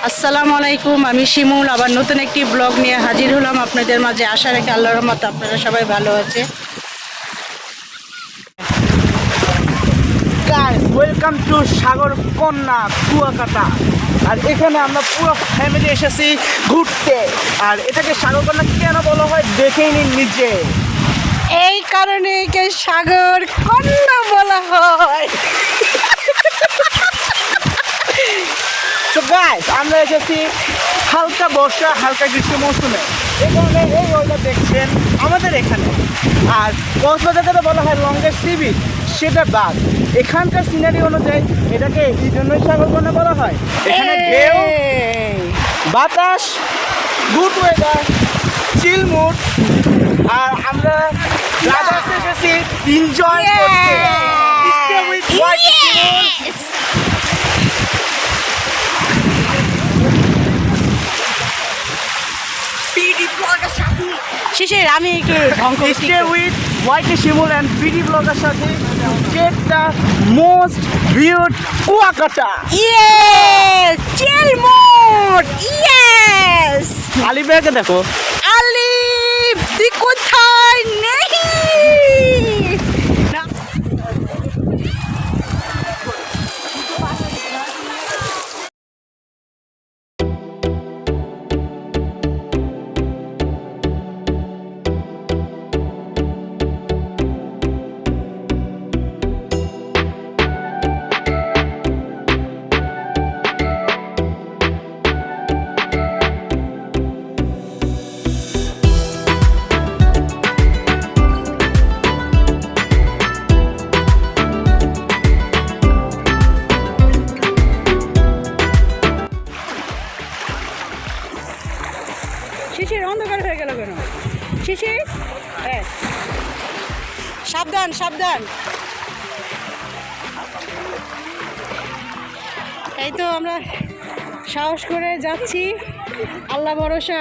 আসসালামু আলাইকুম, আমি শিমুল আবার নতুন একটি ব্লগ নিয়ে হাজির হলাম আপনাদের মাঝে। আশা রাখি আল্লাহর রহমতে আপনারা সবাই ভালো আছে। গাইস ওয়েলকাম টু সাগর কন্যা কুয়াকাটা। আর এখানে আমরা পুরো ফ্যামিলি এসেছি ঘুরতে। আর এটাকে সাগর কন্যা কেন বলা হয় দেখেই নিন নিজে। এই কারণে একে সাগর কন্যা বলা হয়। তো গাইস আমরা এসেছি হালকা বর্ষা হালকা গ্রীষ্ম মৌসুমে। এখানে এই ওয়েদার দেখছেন আমাদের এখানে। আর কক্সবাজারকে বলা হয় লংগেস্ট সি বিচ, সেটা বাদ। এখানকার সিনারি অনুযায়ী এটাকে এই জন্যই সাগর কন্যা বলা হয়। এখানে ঢেউ, বাতাস, গুড ওয়েদার, চিল মুড। আর আমরা রাজাতে এসেছি এনজয় করতে। Stay with White People. শেষে আমি একটু Stay with White People and BD ব্লগের সাথে get the most viewed Kuakata. Yes, chill mode. Yes, Alif ভাইকে দেখো। আলিফ তুই কোথায় নেই? শিশির অন্ধকার হয়ে গেল কেন? শিশির, সাবধান সাবধান। এই তো আমরা সাহস করে যাচ্ছি, আল্লাহ ভরসা।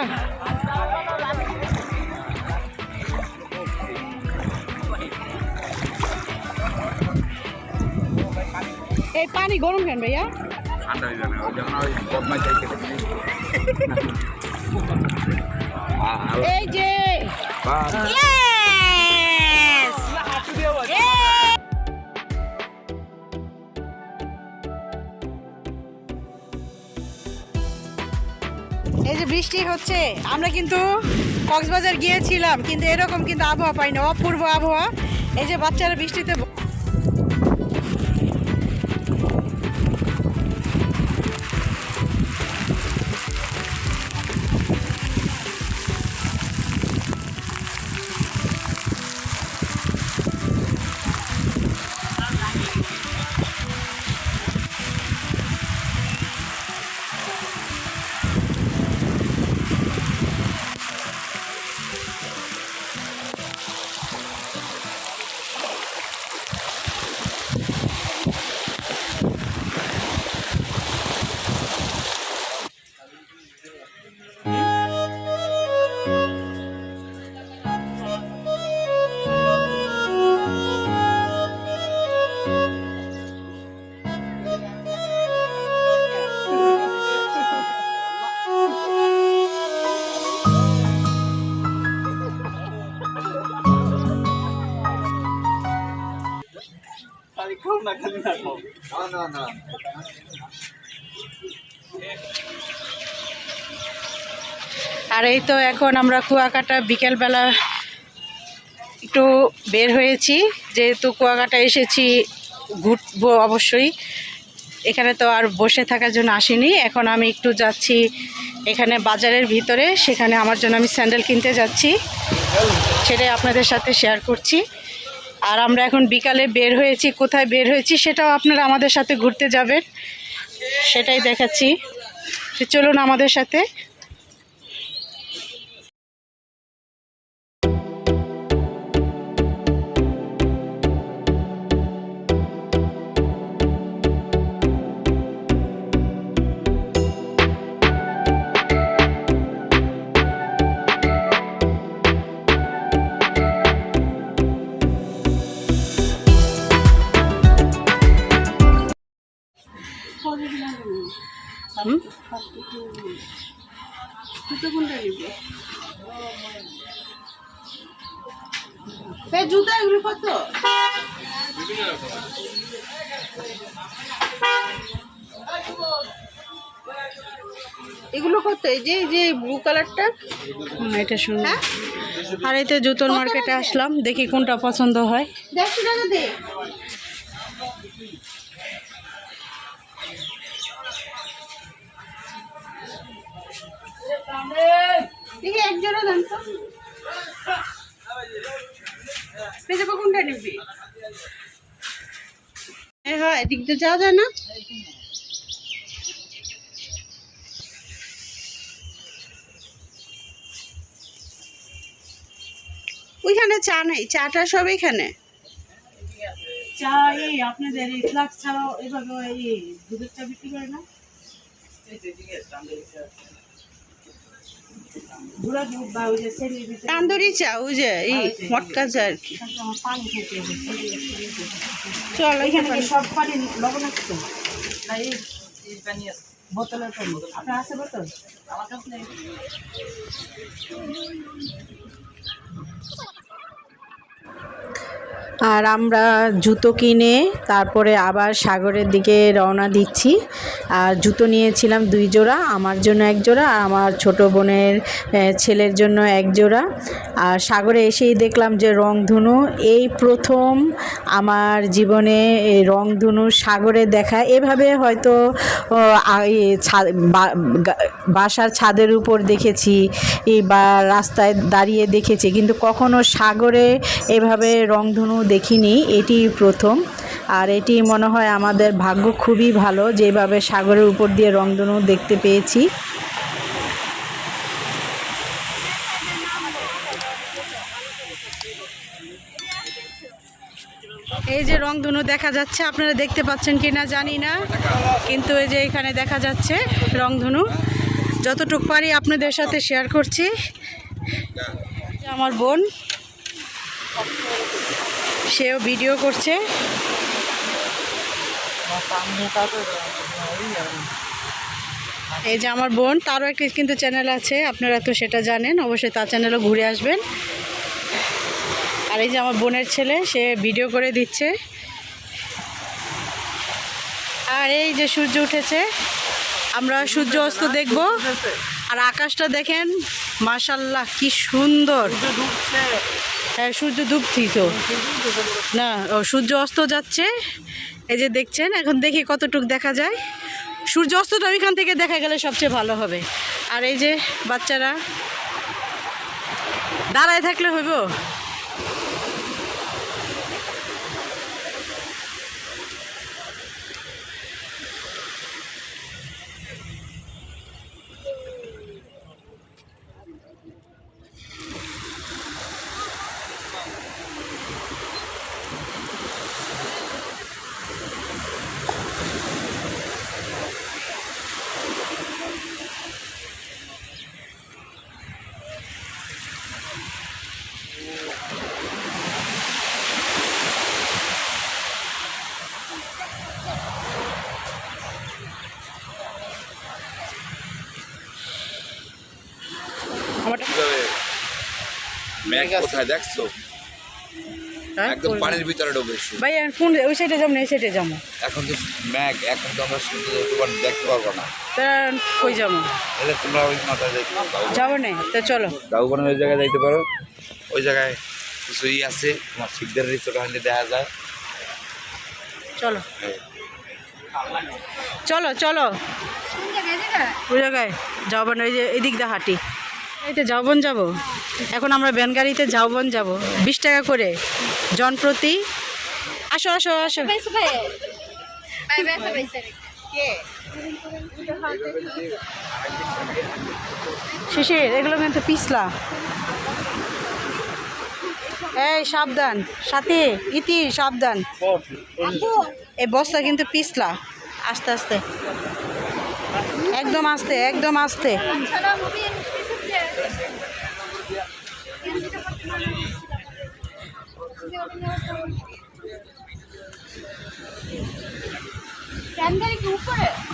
এই পানি গরম কেন ভাইয়া? এই যে Yes! এই যে বৃষ্টি হচ্ছে, আমরা কিন্তু কক্সবাজার গিয়েছিলাম কিন্তু এরকম কিন্তু আবহাওয়া পাইনি, অপূর্ব আবহাওয়া। এই যে বাচ্চারা বৃষ্টিতে আর এই তো এখন আমরা কুয়াকাটা বিকেলবেলা একটু বের হয়েছি, যেহেতু কুয়াকাটা এসেছি ঘুরবো অবশ্যই। এখানে তো আর বসে থাকার জন্য আসিনি। এখন আমি একটু যাচ্ছি এখানে বাজারের ভিতরে, সেখানে আমার জন্য আমি স্যান্ডেল কিনতে যাচ্ছি, সেটাই আপনাদের সাথে শেয়ার করছি। আর আমরা এখন বিকালে বের হয়েছি, কোথায় বের হয়েছি সেটাও আপনারা আমাদের সাথে ঘুরতে যাবেন, সেটাই দেখাচ্ছি। তো চলুন আমাদের সাথে। হুম? জুতো কোনটা নিবে? এই জুতো এগুলো কত? এগুলো কত? এই যে ব্লু কালারটা। এটা শুনুন। হ্যাঁ, আর এই তো জুতোর মার্কেটে আসলাম, দেখি কোনটা পছন্দ হয়। 150 টাকা দে। দেখি এক জোড়া দেন তো। পেজামা কোনটা নিবি? হ্যাঁ, এদিক দিয়ে যাওয়া যায় না? ওইখানে চা নেই, চাটা সব এখানে। চা এই আপনাদের এই ফ্লাক্স ছাড়াও এভাবে এই দুধের চা বিক্রি করে না? গুঁড়া দুধ বা ওই যে সেরির ভিতরে তান্দুরি চা, ওই যে এই মটকা চা আর কি। আমার পানি খেতে হবে। চল এখানে এখানে কি সব পানি লবণাক্ত? না এই বোতলের পানি আপনার আছে বোতল? আমার কাছে নেই। আর আমরা জুতো কিনে তারপরে আবার সাগরের দিকে রওনা দিচ্ছি। আর জুতো নিয়েছিলাম 2 জোড়া, আমার জন্য 1 জোড়া আর আমার ছোটো বোনের ছেলের জন্য 1 জোড়া। আর সাগরে এসেই দেখলাম যে রংধনু, এই প্রথম আমার জীবনে এই রংধনু সাগরে দেখা। এভাবে হয়তো বাসার ছাদের উপর দেখেছি বা রাস্তায় দাঁড়িয়ে দেখেছি, কিন্তু কখনো সাগরে এভাবে রংধনু দেখিনি, এটি প্রথম। আর এটি মনে হয় আমাদের ভাগ্য খুবই ভালো, যেভাবে সাগরের উপর দিয়ে রংধনু দেখতে পেয়েছি। এই যে রংধনু দেখা যাচ্ছে, আপনারা দেখতে পাচ্ছেন কি না জানি না, কিন্তু এই যে এখানে দেখা যাচ্ছে রংধনু। যতটুকু পারি আপনাদের সাথে শেয়ার করছি। আমার বোন, সেও ভিডিও করছে। এই যে আমার বোন, তারও একটি কিন্তু চ্যানেল আছে, আপনারা তো সেটা জানেন, অবশ্যই তার চ্যানেলও ঘুরে আসবেন। আর এই যে আমার বোনের ছেলে, সে ভিডিও করে দিচ্ছে। আর এই যে সূর্য উঠেছে, আমরা সূর্য অস্ত দেখব। আর আকাশটা দেখেন, মাশাআল্লাহ কি সুন্দর। হ্যাঁ, সূর্য ডুবছি তো না, সূর্য অস্ত যাচ্ছে। এই যে দেখছেন, এখন দেখি কতটুক দেখা যায়। সূর্য অস্তটা ওইখান থেকে দেখা গেলে সবচেয়ে ভালো হবে। আর এই যে বাচ্চারা দাঁড়ায় থাকলে হইব। মেঘ কোথায় দেখছো? একদম পানির ভিতরে ডুবে ভাই কোন ওই সাইডে যাবো না এই সাইডে যাবো? এখন তো মেঘ, এখন তো আমরা সূর্য তোমার দেখতে পারবো না। তা কই যাবো? তাহলে তোমরা ওই মাথায় যাবো না, তো চলো। দাউবনের ওই জায়গায় যাইতে পারো। ওই জায়গায় কিছু আছে, তোমার শিখদের রিসোর্ট ওখানে দেখা যায়। চলো চলো চলো, ওই জায়গায় যাবন, ওই যে এদিক দিয়ে হাঁটি। এইতে যাবন যাব। এখন আমরা ভ্যান গাড়িতে যাবন যাব, 20 টাকা করে জনপ্রতি। আসো আসো আসো। শিশির, এগুলো কিন্তু পিছলা। এই সাবধান, সাথী ইতি সাবধান। এই বস্তা কিন্তু পিছলা, আস্তে আস্তে, একদম আস্তে, একদম আস্তে।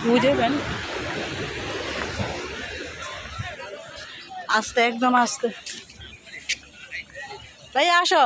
বুঝে ভ্যান আস্তে, একদম আস্তে। ভাইয়া আসো।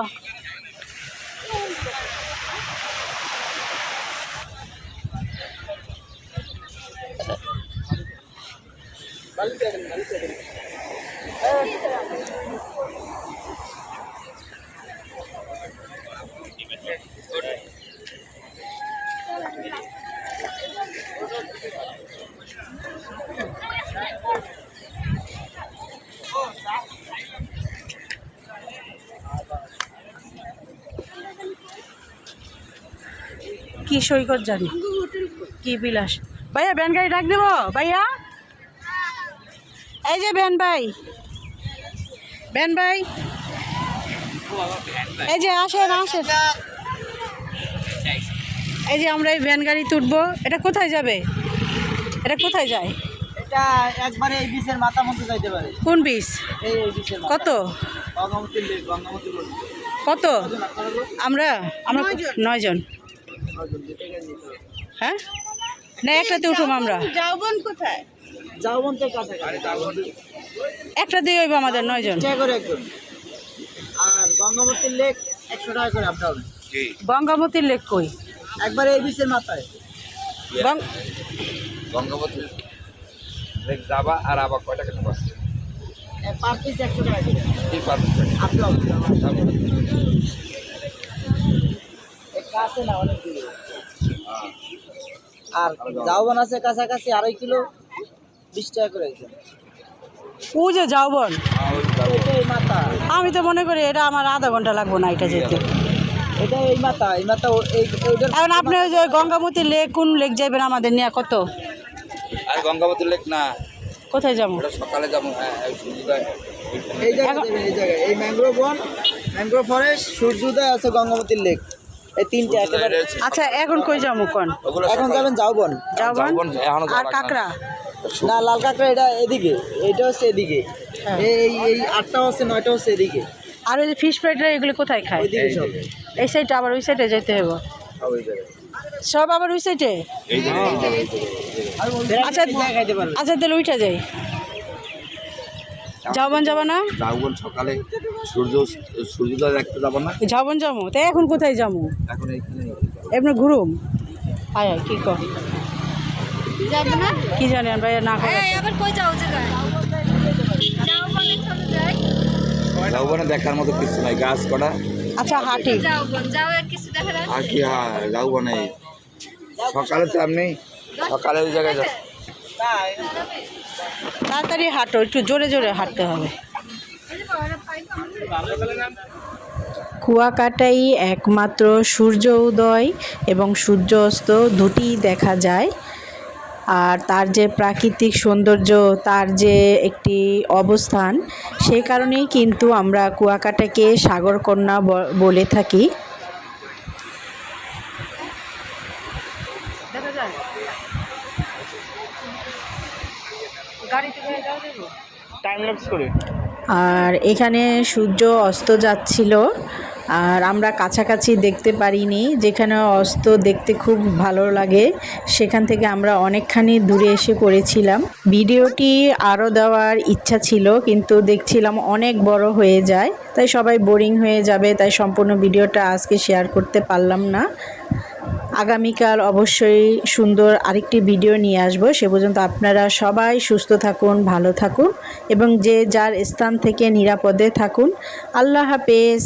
কি সৈকত জানি, কি বিলাস। ভাইয়া ভ্যান গাড়ি ডাক দেবো ভাইয়া? এই যে ভ্যান ভাই, ভ্যান ভাই, এই যে আসেন আসেন। এই যে আমরা এই ভ্যান গাড়ি তুলবো। এটা কোথায় যাবে? এটা কোথায় যায়? এটা একবারে এই বিচের মাথা মধ্যে যাইতে পারে। কোন বীজ? এই বিচের মাথা। কত গঙ্গামতি লেক, গঙ্গামতি রোড। কত? আমরা আমরা 9 জন। হ্যাঁ না, একটাতে উঠুম আমরা। যৌবন কোথায়? যাওবন থেকে কাছাকাছি। একটা দিয়ে হইব আমাদের 9 জন। টাকা করে একজন। আর গঙ্গামতি লেক 100 টাকা করে আপ ডাউন। কি গঙ্গামতির লেক কই? একবারে এই বিচের মাথায়। গঙ্গাবতী লেক যাবা আর আবার কয় টাকা নেবা? পার পিস 100 টাকা করে কি পারবে? Up down. কাছে না অনেক দূরে। আর যাওবন আছে কাছাকাছি 2.5 কিলো, 20 টাকা করে একজন। ও যে যাওবন, এটা এই মাথা, আমি তো মনে করি এটা আমার আধা ঘন্টা লাগবো না এটা যেতে। এটা এই মাথা, এই মাথা এইটার। এখন আপনি ওই যে গঙ্গামতি লেক, কোন লেক যাবেন আমাদের নিয়ে? কত? আর গঙ্গাবতী লেক না, কোথায় যাবো? ওটা সকালে যাবো। হ্যাঁ সূর্যোদয় এই জায়গায় যাবেন, এই জায়গায় এই ম্যানগ্রোভ বন, ম্যানগ্রোভ ফরেস্ট, সূর্যোদয় আছে গঙ্গামতি লেক, এই তিনটে একেবারে। আচ্ছা এখন কই যাবো কোন? এখন যাবেন যাওবন। যাওবন এখনো আর কাকড়া? না, লাল কাঁকড়া এটা এদিকে, এটা হচ্ছে এদিকে। হ্যাঁ। এই এই 8টা হচ্ছে, 9টা হচ্ছে এদিকে, আর ওই যে ফিশ ফ্রাইড এগুলো কোথায় খায়? ওইদিকে সব। এই সাইডে আবার ওই সাইডে যেতে হবে সব, আবার ওই সাইডে। এই যে আচ্ছা খাইতে পারবে। আচ্ছা তাহলে ওইটা যাই। যাওবন যাবো না? যাওবন সকালে সূর্যোদয় দেখতে যাবো না? যাবন যাবো, তাই এখন কোথায় যাবো? এখন এইখানে এমনি ঘুরুম। আয় কি কর, যাবো না? কি জানি ভাই না খাই। এই আবার কই যাও জায়গায়? যাও মানে চলে যাই। যাওবনে দেখার মতো কিছু নাই, গাছ কটা। আচ্ছা হাঁটি। যাও বোন, যাও আর কিছু দেখার আছে? আর কি যাওবনে সকালে তো আপনি সকালে ওই জায়গায় যাও। তাড়াতাড়ি হাঁটো, একটু জোরে জোরে হাঁটতে হবে। কুয়াকাটাই একমাত্র সূর্য উদয় এবং সূর্য অস্ত দুটিই দেখা যায়। আর তার যে প্রাকৃতিক সৌন্দর্য, তার যে একটি অবস্থান, সে কারণেই কিন্তু আমরা কুয়াকাটাকে সাগরকন্যা বলে থাকি। টাইম ল্যাপস করে। আর এখানে সূর্য অস্ত যাচ্ছিল, আর আমরা কাছাকাছি দেখতে পারিনি। যেখানে অস্ত দেখতে খুব ভালো লাগে, সেখান থেকে আমরা অনেকখানি দূরে এসে পড়েছিলাম। ভিডিওটি আরও দেওয়ার ইচ্ছা ছিল, কিন্তু দেখছিলাম অনেক বড় হয়ে যায়, তাই সবাই বোরিং হয়ে যাবে, তাই সম্পূর্ণ ভিডিওটা আজকে শেয়ার করতে পারলাম না। আগামীকাল অবশ্যই সুন্দর আরেকটি ভিডিও নিয়ে আসব। সে পর্যন্ত আপনারা সবাই সুস্থ থাকুন, ভালো থাকুন এবং যে যার স্থান থেকে নিরাপদে থাকুন। আল্লাহ হাফেজ।